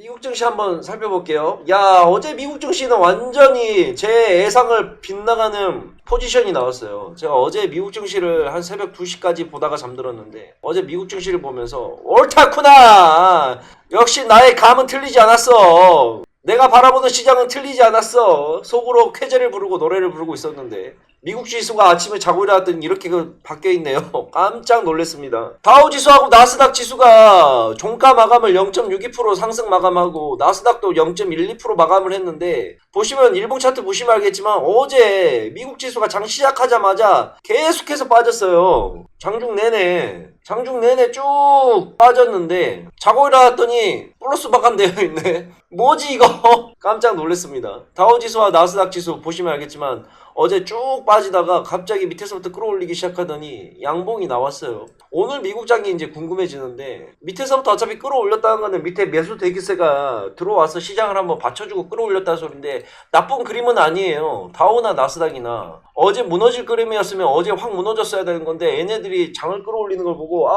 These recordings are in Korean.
미국 증시 한번 살펴볼게요. 야, 어제 미국 증시는 완전히 제 예상을 빗나가는 포지션이 나왔어요. 제가 어제 미국 증시를 한 새벽 2시까지 보다가 잠들었는데 어제 미국 증시를 보면서 옳다구나! 역시 나의 감은 틀리지 않았어. 내가 바라보는 시장은 틀리지 않았어. 속으로 쾌재를 부르고 노래를 부르고 있었는데 미국 지수가 아침에 자고 일어났더니 이렇게 바뀌어있네요. 깜짝 놀랐습니다. 다우지수하고 나스닥 지수가 종가 마감을 0.62% 상승 마감하고 나스닥도 0.12% 마감을 했는데 보시면 일봉 차트 보시면 알겠지만 어제 미국 지수가 장 시작하자마자 계속해서 빠졌어요. 장중 내내 쭉 빠졌는데 자고 일어났더니 플러스 마감되어 있네. 뭐지 이거? 깜짝 놀랐습니다. 다우지수와 나스닥 지수 보시면 알겠지만 어제 쭉 빠지다가 갑자기 밑에서부터 끌어올리기 시작하더니 양봉이 나왔어요. 오늘 미국장이 이제 궁금해지는데 밑에서부터 어차피 끌어올렸다는 거는 밑에 매수 대기세가 들어와서 시장을 한번 받쳐주고 끌어올렸다는 소리인데 나쁜 그림은 아니에요. 다우나 나스닥이나 어제 무너질 그림이었으면 어제 확 무너졌어야 되는 건데 얘네들이 장을 끌어올리는 걸 보고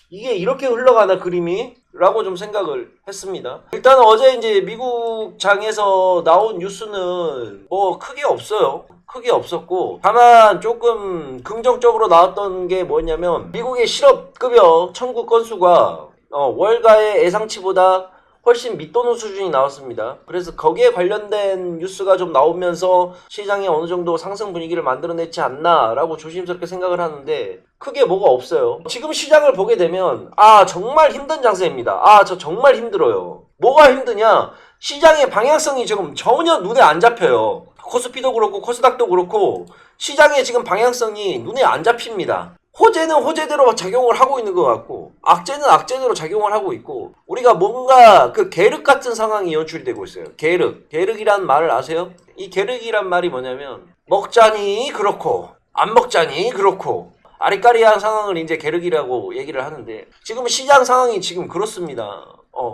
이게 이렇게 흘러가나 그림이? 라고 좀 생각을 했습니다. 일단 어제 이제 미국 장에서 나온 뉴스는 뭐 크게 없어요. 크게 없었고 다만 조금 긍정적으로 나왔던 게 뭐냐면 미국의 실업급여 청구 건수가 월가의 예상치보다 훨씬 밑도는 수준이 나왔습니다. 그래서 거기에 관련된 뉴스가 좀 나오면서 시장에 어느 정도 상승 분위기를 만들어냈지 않나 라고 조심스럽게 생각을 하는데 크게 뭐가 없어요. 지금 시장을 보게 되면 정말 힘든 장세입니다. 저 정말 힘들어요. 뭐가 힘드냐? 시장의 방향성이 지금 전혀 눈에 안 잡혀요. 코스피도 그렇고 코스닥도 그렇고 시장의 지금 방향성이 눈에 안 잡힙니다. 호재는 호재대로 작용을 하고 있는 것 같고 악재는 악재대로 작용을 하고 있고 우리가 뭔가 그 계륵 같은 상황이 연출이 되고 있어요. 계륵이란 말을 아세요? 이 계륵이란 말이 뭐냐면 먹자니 그렇고 안 먹자니 그렇고 아리까리한 상황을 이제 계륵이라고 얘기를 하는데 지금 시장 상황이 지금 그렇습니다.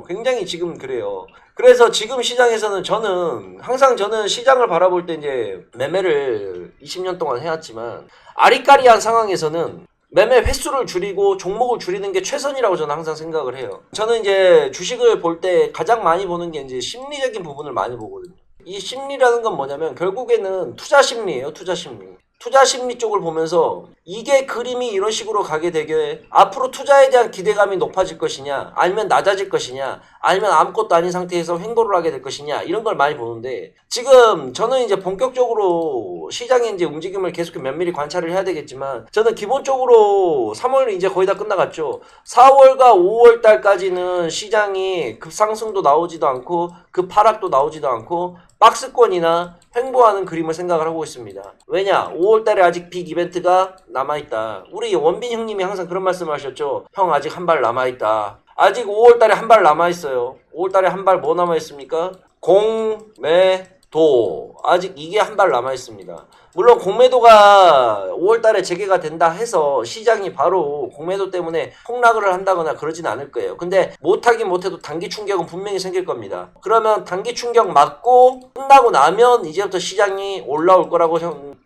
굉장히 지금 그래요. 그래서 지금 시장에서는 저는 시장을 바라볼 때 이제 매매를 20년 동안 해왔지만 아리까리한 상황에서는 매매 횟수를 줄이고 종목을 줄이는 게 최선이라고 저는 항상 생각을 해요. 저는 이제 주식을 볼 때 가장 많이 보는 게 이제 심리적인 부분을 많이 보거든요. 이 심리라는 건 뭐냐면 결국에는 투자 심리예요. 투자 심리 쪽을 보면서 이게 그림이 이런 식으로 가게 되게 앞으로 투자에 대한 기대감이 높아질 것이냐 아니면 낮아질 것이냐 아니면 아무것도 아닌 상태에서 횡보를 하게 될 것이냐 이런 걸 많이 보는데 지금 저는 이제 본격적으로 시장의 이제 움직임을 계속 면밀히 관찰을 해야 되겠지만 저는 기본적으로 3월이 이제 거의 다 끝나갔죠. 4월과 5월 달까지는 시장이 급상승도 나오지도 않고 급하락도 나오지도 않고 박스권이나 횡보하는 그림을 생각을 하고 있습니다. 왜냐? 5월달에 아직 빅 이벤트가 남아있다. 우리 원빈 형님이 항상 그런 말씀을 하셨죠. 형 아직 한 발 남아있다. 아직 5월달에 한 발 남아있어요. 5월달에 한 발 뭐 남아있습니까? 공매도. 아직 이게 한 발 남아있습니다. 물론 공매도가 5월달에 재개가 된다 해서 시장이 바로 공매도 때문에 폭락을 한다거나 그러진 않을 거예요. 근데 못하긴 못해도 단기 충격은 분명히 생길 겁니다. 그러면 단기 충격 맞고 끝나고 나면 이제부터 시장이 올라올 거라고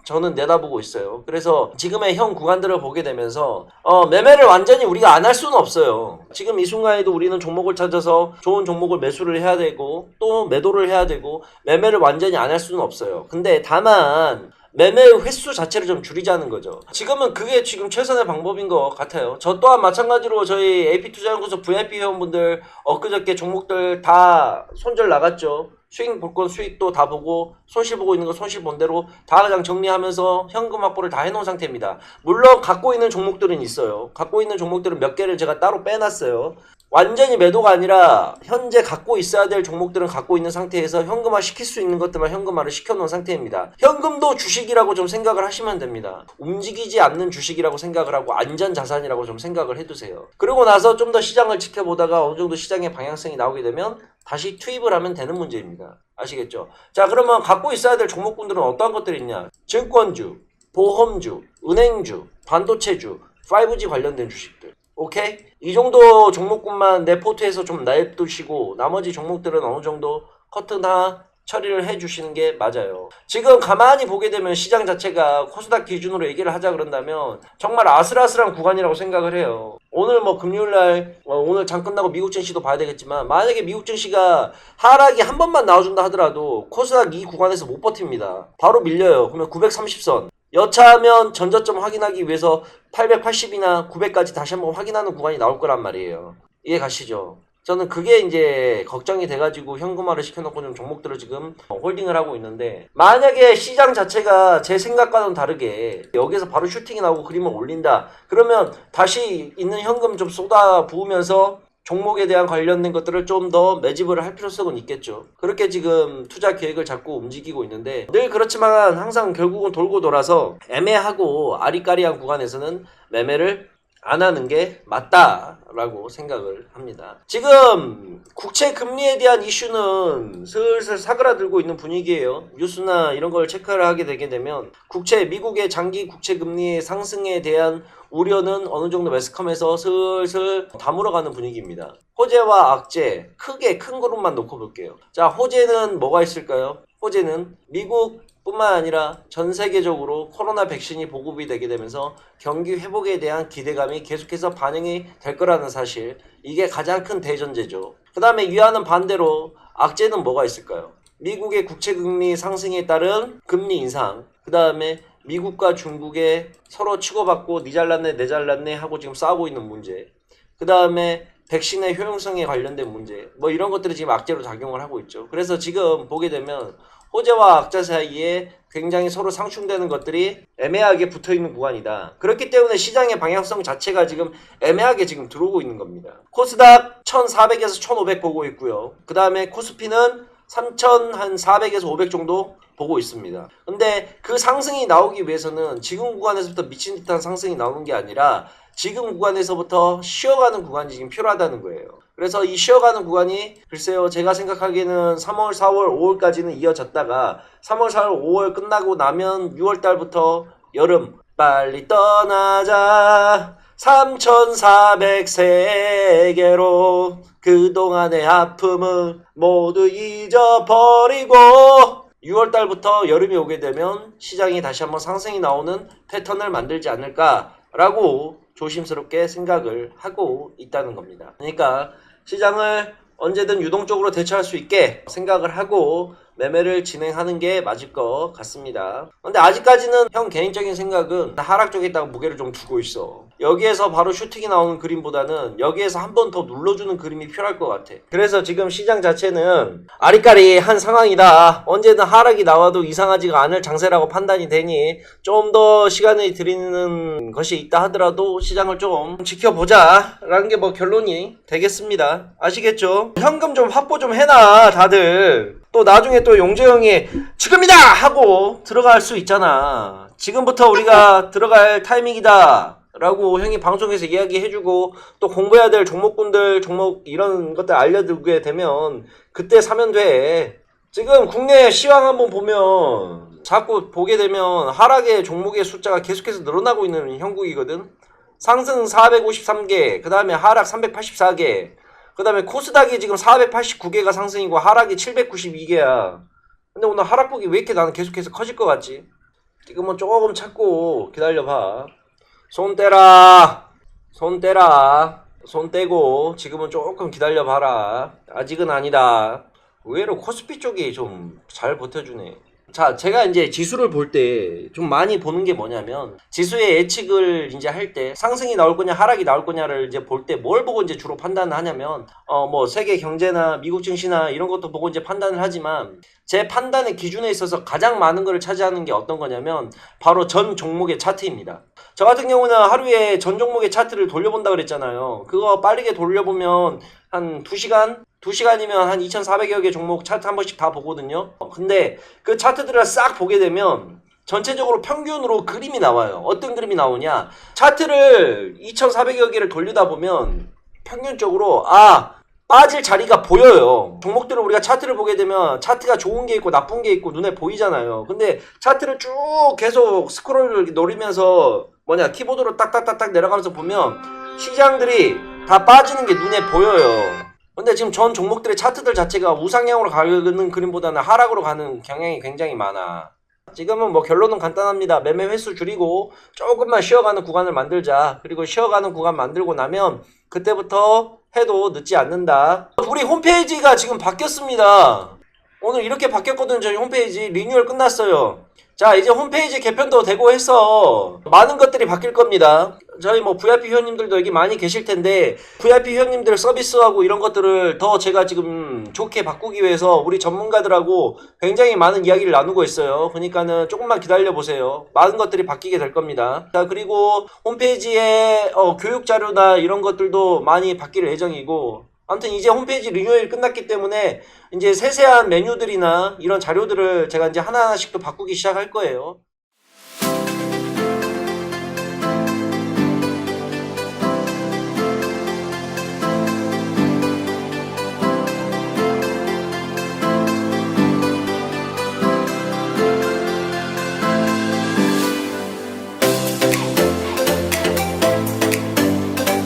저는 내다보고 있어요. 그래서 지금의 현 구간들을 보게 되면서 매매를 완전히 우리가 안 할 수는 없어요. 지금 이 순간에도 우리는 종목을 찾아서 좋은 종목을 매수를 해야 되고 또 매도를 해야 되고 매매를 완전히 안 할 수는 없어요. 근데 다만 매매 횟수 자체를 좀 줄이자는 거죠. 지금은 그게 지금 최선의 방법인 것 같아요. 저 또한 마찬가지로 저희 AP투자연구소 VIP 회원분들 엊그저께 종목들 다 손절 나갔죠. 수익 볼 건 수익도 다 보고 손실 보고 있는 거 손실 본 대로 다 그냥 정리하면서 현금 확보를 다 해놓은 상태입니다. 물론 갖고 있는 종목들은 있어요. 갖고 있는 종목들은 몇 개를 제가 따로 빼놨어요. 완전히 매도가 아니라 현재 갖고 있어야 될 종목들은 갖고 있는 상태에서 현금화 시킬 수 있는 것들만 현금화를 시켜놓은 상태입니다. 현금도 주식이라고 좀 생각을 하시면 됩니다. 움직이지 않는 주식이라고 생각을 하고 안전자산이라고 좀 생각을 해두세요. 그러고 나서 좀 더 시장을 지켜보다가 어느 정도 시장의 방향성이 나오게 되면 다시 투입을 하면 되는 문제입니다. 아시겠죠? 자, 그러면 갖고 있어야 될 종목군들은 어떠한 것들이 있냐? 증권주, 보험주, 은행주, 반도체주, 5G 관련된 주식들. 오케이? 이 정도 종목군만 내 포트에서 좀 냅두시고 나머지 종목들은 어느 정도 커트나 처리를 해주시는 게 맞아요. 지금 가만히 보게 되면 시장 자체가 코스닥 기준으로 얘기를 하자 그런다면 정말 아슬아슬한 구간이라고 생각을 해요. 오늘 뭐 금요일날 오늘 장 끝나고 미국 증시도 봐야 되겠지만 만약에 미국 증시가 하락이 한 번만 나와준다 하더라도 코스닥 이 구간에서 못 버팁니다. 바로 밀려요. 그러면 930선 여차하면 전저점 확인하기 위해서 880이나 900까지 다시 한번 확인하는 구간이 나올 거란 말이에요. 이해 가시죠? 저는 그게 이제 걱정이 돼가지고 현금화를 시켜놓고 좀 종목들을 지금 홀딩을 하고 있는데, 만약에 시장 자체가 제 생각과는 다르게 여기서 바로 슈팅이 나오고 그림을 올린다 그러면 다시 있는 현금 좀 쏟아 부으면서 종목에 대한 관련된 것들을 좀 더 매집을 할 필요성은 있겠죠. 그렇게 지금 투자 계획을 잡고 움직이고 있는데, 늘 그렇지만 항상 결국은 돌고 돌아서 애매하고 아리까리한 구간에서는 매매를 안 하는 게 맞다라고 생각을 합니다. 지금 국채 금리에 대한 이슈는 슬슬 사그라들고 있는 분위기예요. 뉴스나 이런 걸 체크를 하게 되게 되면 미국의 장기 국채 금리의 상승에 대한 우려는 어느 정도 매스컴에서 슬슬 다물어가는 분위기입니다. 호재와 악재 크게 큰 그룹만 놓고 볼게요. 자, 호재는 뭐가 있을까요? 호재는 미국 뿐만 아니라 전 세계적으로 코로나 백신이 보급이 되게 되면서 경기 회복에 대한 기대감이 계속해서 반영이 될 거라는 사실, 이게 가장 큰 대전제죠. 그 다음에 위와는 반대로 악재는 뭐가 있을까요? 미국의 국채금리 상승에 따른 금리 인상, 그 다음에 미국과 중국의 서로 치고받고 니 잘났네 내 잘났네 하고 지금 싸우고 있는 문제, 그 다음에 백신의 효용성에 관련된 문제, 뭐 이런 것들이 지금 악재로 작용을 하고 있죠. 그래서 지금 보게 되면 호재와 악재 사이에 굉장히 서로 상충되는 것들이 애매하게 붙어있는 구간이다. 그렇기 때문에 시장의 방향성 자체가 지금 애매하게 지금 들어오고 있는 겁니다. 코스닥 1400에서 1500 보고 있고요. 그 다음에 코스피는 3400에서 500 정도 보고 있습니다. 근데 그 상승이 나오기 위해서는 지금 구간에서부터 미친 듯한 상승이 나오는 게 아니라 지금 구간에서부터 쉬어가는 구간이 지금 필요하다는 거예요. 그래서 이 쉬어가는 구간이 글쎄요, 제가 생각하기에는 3월, 4월, 5월까지는 이어졌다가 3월, 4월, 5월 끝나고 나면 6월 달부터 여름 빨리 떠나자 3400세계로 그동안의 아픔을 모두 잊어버리고 6월 달부터 여름이 오게 되면 시장이 다시 한번 상승이 나오는 패턴을 만들지 않을까라고 조심스럽게 생각을 하고 있다는 겁니다. 그러니까 시장을 언제든 유동적으로 대처할 수 있게 생각을 하고 매매를 진행하는 게 맞을 것 같습니다. 근데 아직까지는 형 개인적인 생각은 하락 쪽에다가 무게를 좀 두고 있어. 여기에서 바로 슈팅이 나오는 그림보다는 여기에서 한 번 더 눌러주는 그림이 필요할 것 같아. 그래서 지금 시장 자체는 아리까리한 상황이다. 언제든 하락이 나와도 이상하지가 않을 장세라고 판단이 되니 좀 더 시간을 들이는 것이 있다 하더라도 시장을 좀 지켜보자 라는 게 뭐 결론이 되겠습니다. 아시겠죠? 현금 좀 확보 좀 해놔 다들. 또 나중에 또 용재 형이 지금이다 하고 들어갈 수 있잖아. 지금부터 우리가 들어갈 타이밍이다 라고 형이 방송에서 이야기해주고 또 공부해야 될 종목군들 종목 이런 것들 알려주게 되면 그때 사면 돼. 지금 국내 시황 한번 보면 자꾸 보게 되면 하락의 종목의 숫자가 계속해서 늘어나고 있는 형국이거든. 상승 453개, 그 다음에 하락 384개, 그 다음에 코스닥이 지금 489개가 상승이고 하락이 792개야. 근데 오늘 하락폭이 왜 이렇게 나는 계속해서 커질 것 같지? 지금은 조금 참고 기다려봐. 손 떼라. 손 떼라. 손 떼고 지금은 조금 기다려봐라. 아직은 아니다. 의외로 코스피 쪽이 좀 잘 버텨주네. 자, 제가 이제 지수를 볼 때 좀 많이 보는 게 뭐냐면 지수의 예측을 이제 할 때 상승이 나올 거냐 하락이 나올 거냐를 이제 볼 때 뭘 보고 이제 주로 판단을 하냐면 뭐 세계 경제나 미국 증시나 이런 것도 보고 이제 판단을 하지만 제 판단의 기준에 있어서 가장 많은 거를 차지하는 게 어떤 거냐면 바로 전 종목의 차트입니다. 저 같은 경우는 하루에 전 종목의 차트를 돌려본다 그랬잖아요. 그거 빠르게 돌려보면 한 2시간? 2시간이면 한 2,400여 개 종목 차트 한 번씩 다 보거든요. 근데 그 차트들을 싹 보게 되면 전체적으로 평균으로 그림이 나와요. 어떤 그림이 나오냐? 차트를 2,400여 개를 돌리다 보면 평균적으로 빠질 자리가 보여요. 종목들을 우리가 차트를 보게 되면 차트가 좋은 게 있고 나쁜 게 있고 눈에 보이잖아요. 근데 차트를 쭉 계속 스크롤을 노리면서 키보드로 딱딱딱딱 내려가면서 보면 시장들이 다 빠지는 게 눈에 보여요. 근데 지금 전 종목들의 차트들 자체가 우상향으로 가는 그림보다는 하락으로 가는 경향이 굉장히 많아. 지금은 뭐 결론은 간단합니다. 매매 횟수 줄이고 조금만 쉬어가는 구간을 만들자. 그리고 쉬어가는 구간 만들고 나면 그때부터 해도 늦지 않는다. 우리 홈페이지가 지금 바뀌었습니다. 오늘 이렇게 바뀌었거든요. 저희 홈페이지 리뉴얼 끝났어요. 자, 이제 홈페이지 개편도 되고 해서 많은 것들이 바뀔 겁니다. 저희 뭐 VIP 회원님들도 여기 많이 계실 텐데 VIP 회원님들 서비스하고 이런 것들을 더 제가 지금 좋게 바꾸기 위해서 우리 전문가들하고 굉장히 많은 이야기를 나누고 있어요. 그러니까는 조금만 기다려 보세요. 많은 것들이 바뀌게 될 겁니다. 자, 그리고 홈페이지에 교육 자료나 이런 것들도 많이 바뀔 예정이고, 아무튼 이제 홈페이지 리뉴얼이 끝났기 때문에 이제 세세한 메뉴들이나 이런 자료들을 제가 이제 하나하나씩 또 바꾸기 시작할 거예요.